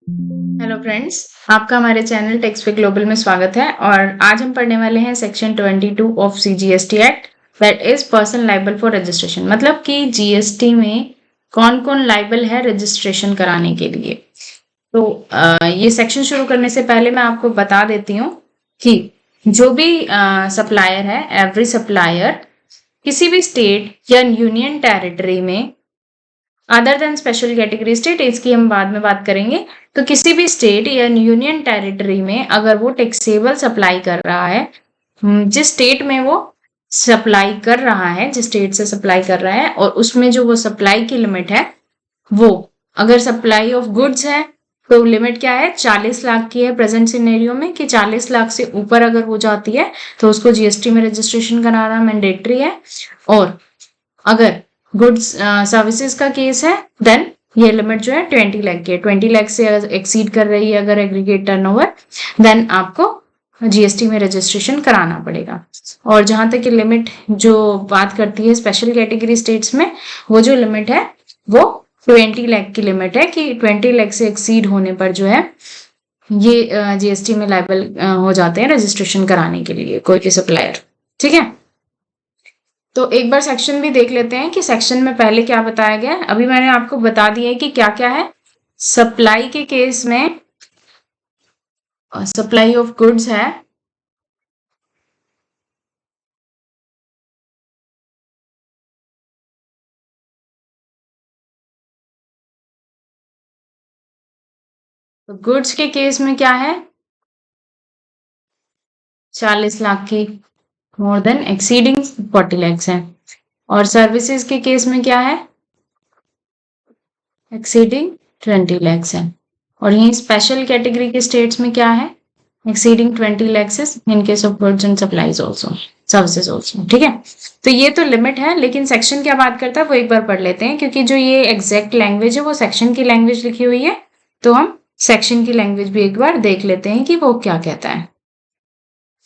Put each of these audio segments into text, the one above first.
Hello friends, आपका हमारे channel text पे ग्लोबल में स्वागत है। और आज हम पढ़ने वाले हैं section 22 of CGST act, that is person liable for registration. मतलब कि जीएसटी में कौन कौन लाइबल है रजिस्ट्रेशन कराने के लिए। तो ये सेक्शन शुरू करने से पहले मैं आपको बता देती हूँ कि जो भी सप्लायर है, एवरी सप्लायर किसी भी स्टेट या यूनियन टेरिटरी में other than special category state, इसकी हम बाद में बात करेंगे। तो किसी भी स्टेट या यूनियन टेरिटरी में अगर वो टैक्सेबल सप्लाई कर रहा है, जिस स्टेट में वो सप्लाई कर रहा है, जिस स्टेट से सप्लाई कर रहा है, और उसमें जो वो सप्लाई की लिमिट है, वो अगर सप्लाई ऑफ गुड्स है तो लिमिट क्या है, 40 लाख की है प्रेजेंट सिनेरियो में, कि 40 लाख से ऊपर अगर हो जाती है तो उसको जीएसटी में रजिस्ट्रेशन कराना मैंडेटरी है। और अगर गुड्स सर्विसेज का केस है, देन ये लिमिट जो है 20 लाख की है। 20 लाख से एक्सीड कर रही है अगर एग्रीगेट टर्नओवर, देन आपको जीएसटी में रजिस्ट्रेशन कराना पड़ेगा। और जहां तक लिमिट जो बात करती है स्पेशल कैटेगरी स्टेट्स में, वो जो लिमिट है वो 20 लाख की लिमिट है, कि 20 लाख से एक्सीड होने पर जो है ये जीएसटी में लाइबल हो जाते हैं रजिस्ट्रेशन कराने के लिए कोई भी सप्लायर। ठीक है, तो एक बार सेक्शन भी देख लेते हैं कि सेक्शन में पहले क्या बताया गया है। अभी मैंने आपको बता दिया है कि क्या क्या है। सप्लाई के केस में सप्लाई ऑफ गुड्स है, तो गुड्स के केस में क्या है, 40 लाख की, मोर देन एक्सीडिंग 40 लैक्स है। और सर्विसेज के केस में क्या है, एक्सीडिंग 20 लैक्स है। और यही स्पेशल कैटेगरी के स्टेट्स में क्या है, exceeding 20 lakhs in case of goods and supplies also, services also. ठीक है, तो ये तो लिमिट है, लेकिन सेक्शन क्या बात करता है वो एक बार पढ़ लेते हैं, क्योंकि जो ये एग्जैक्ट लैंग्वेज है वो सेक्शन की लैंग्वेज लिखी हुई है। तो हम सेक्शन की लैंग्वेज भी एक बार देख लेते हैं कि वो क्या कहता है।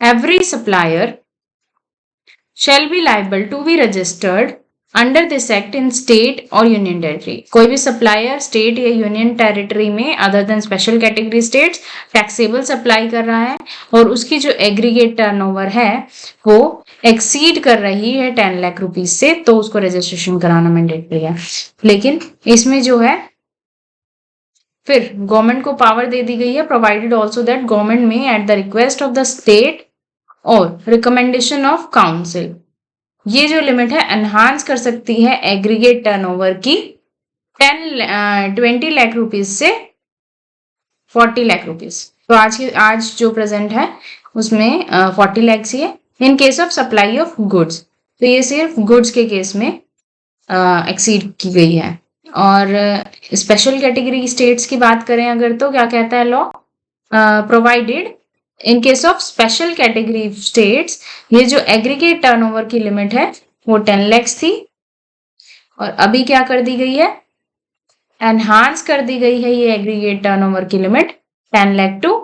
Every supplier shall be liable to be registered under this act in state और यूनियन टेरिटरी। कोई भी सप्लायर स्टेट या यूनियन टेरिटरी में other than special category states taxable supply कर रहा है और उसकी जो एग्रीगेट टर्नओवर है वो एक्सीड कर रही है 10 लाख रुपीज से, तो उसको रजिस्ट्रेशन कराना मैंडेटरी है। लेकिन इसमें जो है फिर गवर्नमेंट को पावर दे दी गई है, प्रोवाइडेड ऑल्सो दैट गवर्नमेंट में at the request of the state और रिकमेंडेशन ऑफ काउंसिल, ये जो लिमिट है एनहांस कर सकती है एग्रीगेट टर्नओवर की 20 लाख रुपीज से 40 लाख रुपीज। तो आज जो प्रेजेंट है उसमें 40 लाख ही है in case of supply of goods. तो ये सिर्फ गुड्स के केस में एक्सीड की गई है। और स्पेशल कैटेगरी स्टेट्स की बात करें अगर, तो क्या कहता है law, provided in case of special category states, ये जो एग्रीगेट टर्नओवर की लिमिट है वो 10 लैक्स थी, और अभी क्या कर दी गई है, एनहांस कर दी गई है ये एग्रीगेट टर्नओवर की limit 10 lakh to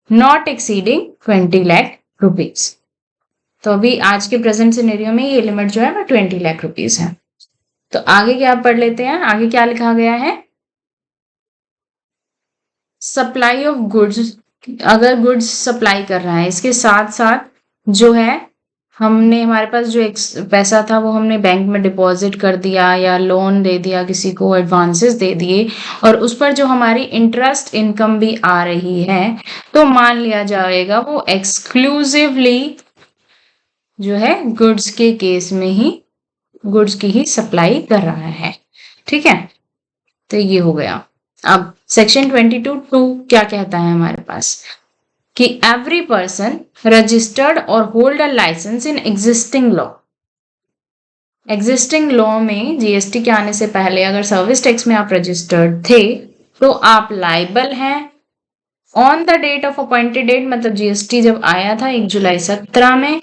not exceeding 20 lakh rupees. तो अभी आज के प्रेजेंट सिनेरियो में ये लिमिट जो है वो 20 लाख रुपीज है। तो आगे क्या पढ़ लेते हैं, आगे क्या लिखा गया है। सप्लाई ऑफ गुड्स, अगर गुड्स सप्लाई कर रहा है, इसके साथ साथ जो है हमने, हमारे पास जो पैसा था वो हमने बैंक में डिपॉजिट कर दिया या लोन दे दिया, किसी को एडवांसेस दे दिए, और उस पर जो हमारी इंटरेस्ट इनकम भी आ रही है, तो मान लिया जाएगा वो एक्सक्लूसिवली जो है गुड्स के केस में ही गुड्स की ही सप्लाई कर रहा है। ठीक है, तो ये हो गया। अब सेक्शन 22(2) क्या कहता है हमारे पास, कि एवरी पर्सन रजिस्टर्ड और hold a licence in existing law. Existing law में जीएसटी के आने से पहले अगर सर्विस टैक्स में आप रजिस्टर्ड थे तो आप लाइबल हैं on the date of appointed date, मतलब जीएसटी जब आया था 1 जुलाई 17 में,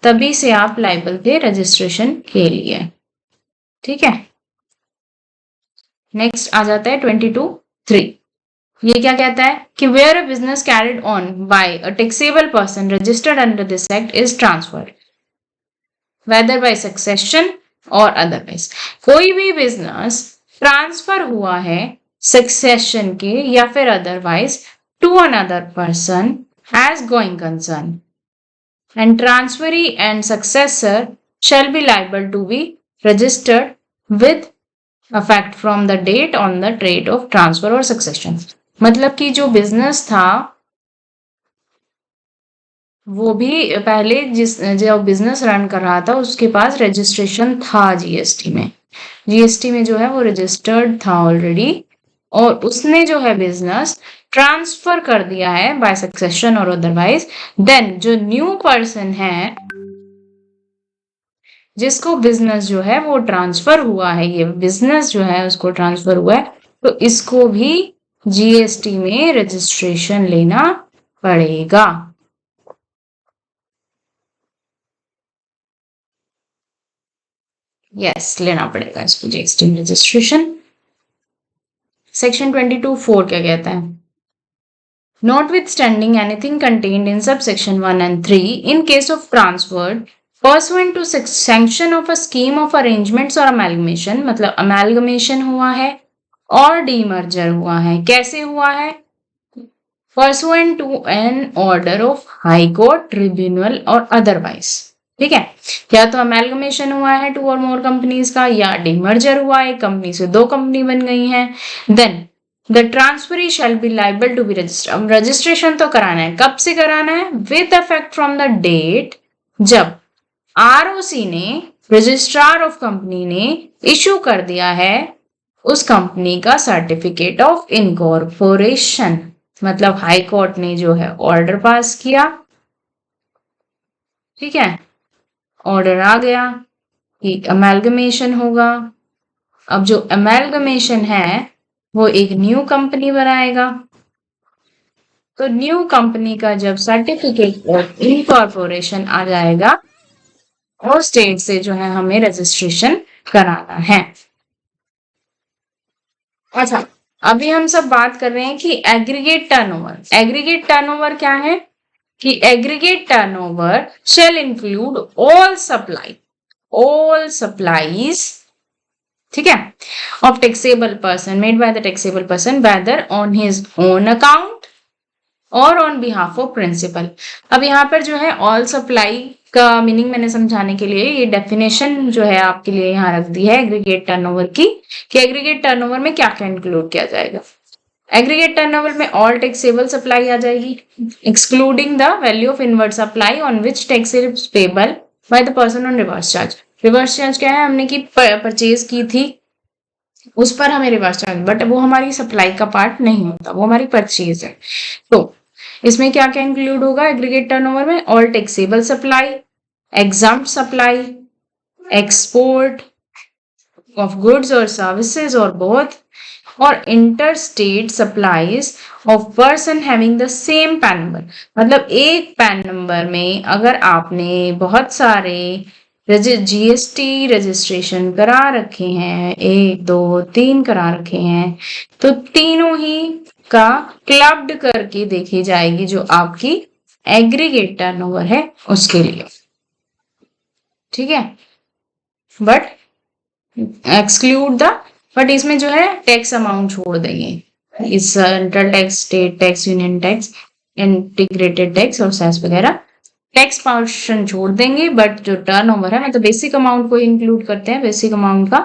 तभी से आप लाइबल थे रजिस्ट्रेशन के लिए। ठीक है, नेक्स्ट आ जाता है 22(3). ये क्या कहता है कि where a business carried on by a taxable person registered under this act is transferred whether by succession और अदरवाइज। कोई भी बिजनेस ट्रांसफर हुआ है सक्सेशन के या फिर otherwise to another person as going concern, and transferee and successor shall be liable to be registered with effect from the date on the date of transfer or succession। मतलब कि जो business था वो भी पहले जो बिजनेस रन कर रहा था उसके पास रजिस्ट्रेशन था जीएसटी में, जीएसटी में जो है वो रजिस्टर्ड था ऑलरेडी, और उसने जो है बिजनेस ट्रांसफर कर दिया है बाय सक्सेशन और अदरवाइज, देन जो न्यू पर्सन है जिसको बिजनेस जो है वो ट्रांसफर हुआ है, ये बिजनेस जो है उसको ट्रांसफर हुआ है, तो इसको भी जीएसटी में रजिस्ट्रेशन लेना पड़ेगा। यस, लेना पड़ेगा इसको जीएसटी में रजिस्ट्रेशन। सेक्शन 22(4) क्या कहता है? Notwithstanding anything contained in subsection 1 and 3, in case of transfer pursuant to sanction of a scheme of arrangements or amalgamation, मतलब amalgamation हुआ है और demerger हुआ है। कैसे हुआ है? Pursuant to an order of high court, tribunal or otherwise। ठीक है, या तो अमेलगमेशन हुआ है टू और मोर कंपनीज का, या डिमर्जर हुआ है, कंपनी से दो कंपनी बन गई हैं, then the transferee shall be liable to be register. अब रजिस्ट्रेशन तो कराना है, कब से कराना है? With effect from the date जब आरओसी ने, रजिस्ट्रार ऑफ कंपनी ने इशू कर दिया है उस कंपनी का सर्टिफिकेट ऑफ इनकॉर्पोरेशन। मतलब हाई कोर्ट ने जो है ऑर्डर पास किया, ठीक है, ऑर्डर आ गया कि अमेलगमेशन होगा। अब जो अमेलगमेशन है वो एक न्यू कंपनी बनाएगा, तो न्यू कंपनी का जब सर्टिफिकेट ऑफ इनकॉर्पोरेशन आ जाएगा और स्टेट से जो है हमें रजिस्ट्रेशन कराना है। अच्छा, अभी हम सब बात कर रहे हैं कि एग्रीगेट टर्नओवर। एग्रीगेट टर्नओवर क्या है? कि aggregate turnover shall include all supplies, ठीक है, of taxable person made by the taxable person whether on his own account और ऑन बिहाफ ऑफ प्रिंसिपल। अब यहाँ पर जो है ऑल सप्लाई का मीनिंग मैंने समझाने के लिए ये डेफिनेशन जो है आपके लिए यहाँ रख दी है एग्रीगेट टर्नओवर की, कि एग्रीगेट टर्नओवर में क्या क्या इंक्लूड किया जाएगा। एग्रीगेट टर्नओवर में ऑल टैक्सेबल सप्लाई आ जाएगी, excluding the value of inward supply on which tax is payable by the person on reverse charge. Reverse charge क्या है? हमने की परचेज की थी, उस पर हमें रिवर्स चार्ज, बट वो हमारी सप्लाई का पार्ट नहीं होता, वो हमारी परचेज है। तो इसमें क्या क्या इंक्लूड होगा एग्रीगेट टर्नओवर में? All taxable supply, exempt supply, export of goods और सर्विसेज और बोथ, और interstate supplies of person having the same pan number. मतलब एक पैन नंबर में अगर आपने बहुत सारे जीएसटी रजिस्ट्रेशन करा रखे हैं, 1 2 3 करा रखे हैं, तो तीनों ही का क्लब्ड करके देखी जाएगी जो आपकी एग्रीगेट टर्नओवर है उसके लिए, ठीक है। बट एक्सक्लूड द, बट इसमें जो है टैक्स अमाउंट छोड़ देंगे, इस central tax, state tax, union tax, integrated tax और सेस वगैरह टैक्स पोर्शन छोड़ देंगे, बट जो टर्नओवर है मतलब बेसिक अमाउंट को इंक्लूड करते हैं, बेसिक अमाउंट का,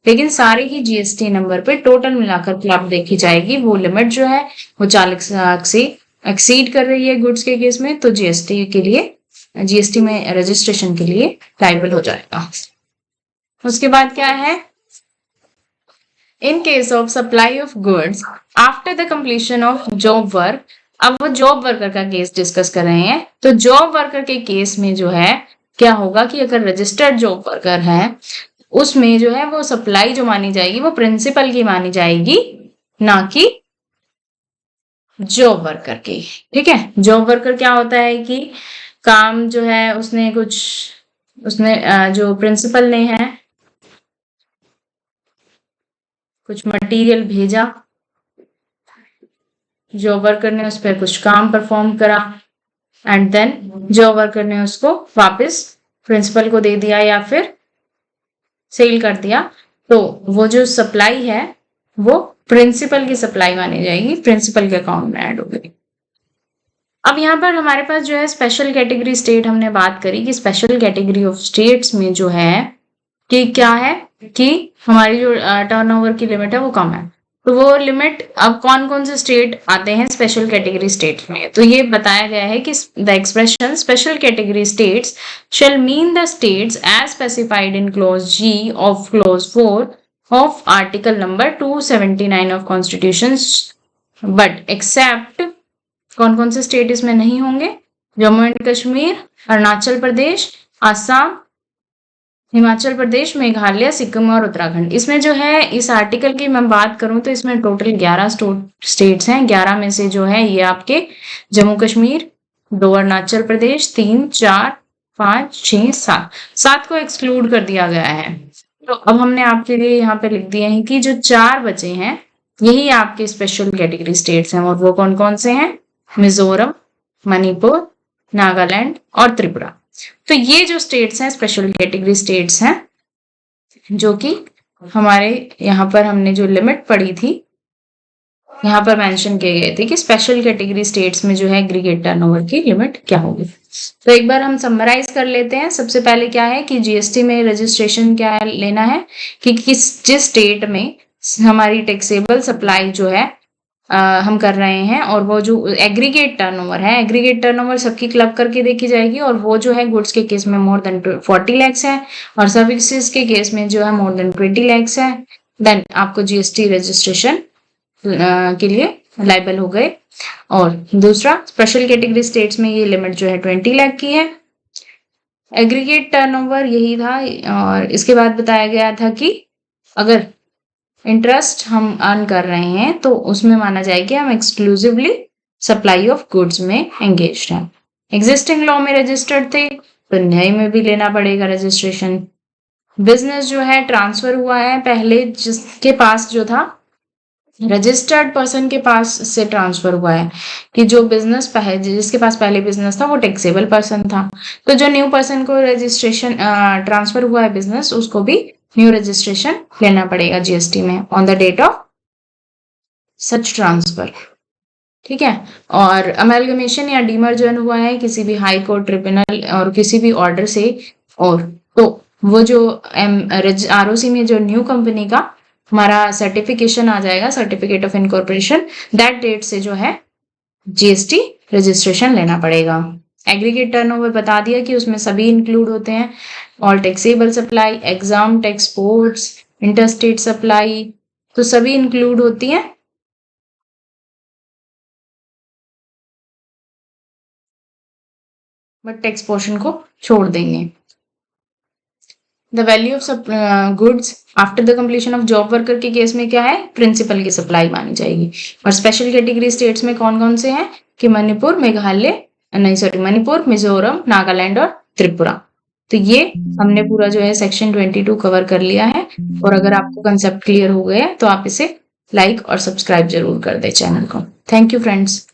लेकिन सारे ही जीएसटी नंबर पे टोटल मिलाकर क्लब देखी जाएगी। वो लिमिट जो है वो 40 लाख से एक्सीड कर रही है गुड्स के केस में, तो जीएसटी के लिए, जीएसटी में रजिस्ट्रेशन के लिए लायबल हो जाएगा। उसके बाद क्या है? In case of supply of goods after the completion of job work. अब वो जॉब वर्कर का केस डिस्कस कर रहे हैं, तो जॉब वर्कर के केस में जो है क्या होगा कि अगर रजिस्टर्ड जॉब वर्कर है उसमें जो है वो सप्लाई जो मानी जाएगी वो प्रिंसिपल की मानी जाएगी, ना कि जॉब वर्कर की, ठीक है। जॉब वर्कर क्या होता है कि काम जो है उसने जो प्रिंसिपल ने है कुछ मटेरियल भेजा, जॉब वर्कर ने उस पर कुछ काम परफॉर्म करा, एंड देन जॉब वर्कर ने उसको वापस प्रिंसिपल को दे दिया या फिर सेल कर दिया, तो वो जो सप्लाई है वो प्रिंसिपल की सप्लाई मानी जाएगी, प्रिंसिपल के अकाउंट में ऐड होगी। अब यहाँ पर हमारे पास जो है स्पेशल कैटेगरी स्टेट, हमने बात करी कि स्पेशल कैटेगरी ऑफ स्टेट्स में जो है कि क्या है कि हमारी जो टर्नओवर की लिमिट है वो कम है। तो वो लिमिट, अब कौन कौन से स्टेट आते हैं स्पेशल कैटेगरी स्टेट में, तो ये बताया गया है कि the expression special category states shall mean the states as specified in clause G of clause 4 of article number 279 of constitution, but except, कौन कौन से स्टेट इसमें नहीं होंगे, जम्मू एंड कश्मीर, अरुणाचल प्रदेश, आसाम, हिमाचल प्रदेश, मेघालय, सिक्किम और उत्तराखंड। इसमें जो है इस आर्टिकल की मैं बात करूं तो इसमें टोटल 11 स्टेट्स हैं। 11 में से जो है ये आपके जम्मू कश्मीर, 2 अरुणाचल प्रदेश, 3, 4, 5, 6, 7 को एक्सक्लूड कर दिया गया है। तो अब हमने आपके लिए यहाँ पे लिख दिए हैं कि जो 4 बचे हैं यही आपके स्पेशल कैटेगरी स्टेट्स हैं, और वो कौन कौन से हैं, मिजोरम, मणिपुर, नागालैंड और त्रिपुरा। तो ये जो स्टेट्स हैं स्पेशल कैटेगरी स्टेट्स हैं, जो कि हमारे यहाँ पर हमने जो लिमिट पढ़ी थी यहाँ पर मेंशन किए गए थे कि स्पेशल कैटेगरी स्टेट्स में जो है एग्रीगेट टर्नओवर की लिमिट क्या होगी। तो एक बार हम समराइज कर लेते हैं। सबसे पहले क्या है कि जीएसटी में रजिस्ट्रेशन क्या है, लेना है कि जिस स्टेट में हमारी टैक्सेबल सप्लाई जो है हम कर रहे हैं, और वो जो एग्रीगेट टर्नओवर है, एग्रीगेट टर्नओवर सबकी क्लब करके देखी जाएगी, और वो जो है गुड्स के केस में मोर देन 40 लैक्स है और सर्विसेज के केस में जो है मोर देन 20 लैक्स है, देन आपको जीएसटी रजिस्ट्रेशन के लिए लाइबल हो गए। और दूसरा, स्पेशल कैटेगरी स्टेट्स में ये लिमिट जो है 20 लाख की है। एग्रीगेट टर्नओवर यही था, और इसके बाद बताया गया था कि अगर इंटरेस्ट हम अर्न कर रहे हैं तो उसमें माना जाए कि हम एक्सक्लूसिवली सप्लाई ऑफ गुड्स में एंगेज्ड हैं। एग्जिस्टिंग लॉ में रजिस्टर्ड थे तो नए में भी लेना पड़ेगा रजिस्ट्रेशन। बिजनेस जो है ट्रांसफर हुआ है, पहले जिसके पास जो था रजिस्टर्ड पर्सन के पास से ट्रांसफर हुआ है, कि जो बिजनेस पहले जिसके पास पहले बिजनेस था वो टैक्सेबल पर्सन था, तो जो न्यू पर्सन को रजिस्ट्रेशन ट्रांसफर हुआ है बिजनेस, उसको भी न्यू रजिस्ट्रेशन लेना पड़ेगा जीएसटी में on the date of such transfer. ठीक है। और अमेलगमेशन या डीमर्जन हुआ है किसी भी हाई कोर्ट, ट्रिब्यूनल और किसी भी ऑर्डर से, और तो वो जो आरओसी में जो न्यू कंपनी का हमारा सर्टिफिकेशन आ जाएगा, certificate of incorporation, that date से जो है जीएसटी रजिस्ट्रेशन लेना पड़ेगा। एग्रीगेट टर्नओवर बता दिया कि उसमें सभी इंक्लूड होते हैं, all taxable supply, exam, exports, interstate supply, तो सभी इंक्लूड होती हैं। बट टैक्स पोर्शन को छोड़ देंगे। The value of goods after the completion of job worker के केस में क्या है, प्रिंसिपल की सप्लाई मानी जाएगी। और स्पेशल कैटेगरी स्टेट्स में कौन कौन से हैं कि मणिपुर, मेघालय, मणिपुर, मिजोरम, नागालैंड और त्रिपुरा। तो ये हमने पूरा जो है सेक्शन 22 कवर कर लिया है। और अगर आपको कंसेप्ट क्लियर हो गया तो आप इसे लाइक और सब्सक्राइब जरूर कर दे चैनल को। Thank you friends.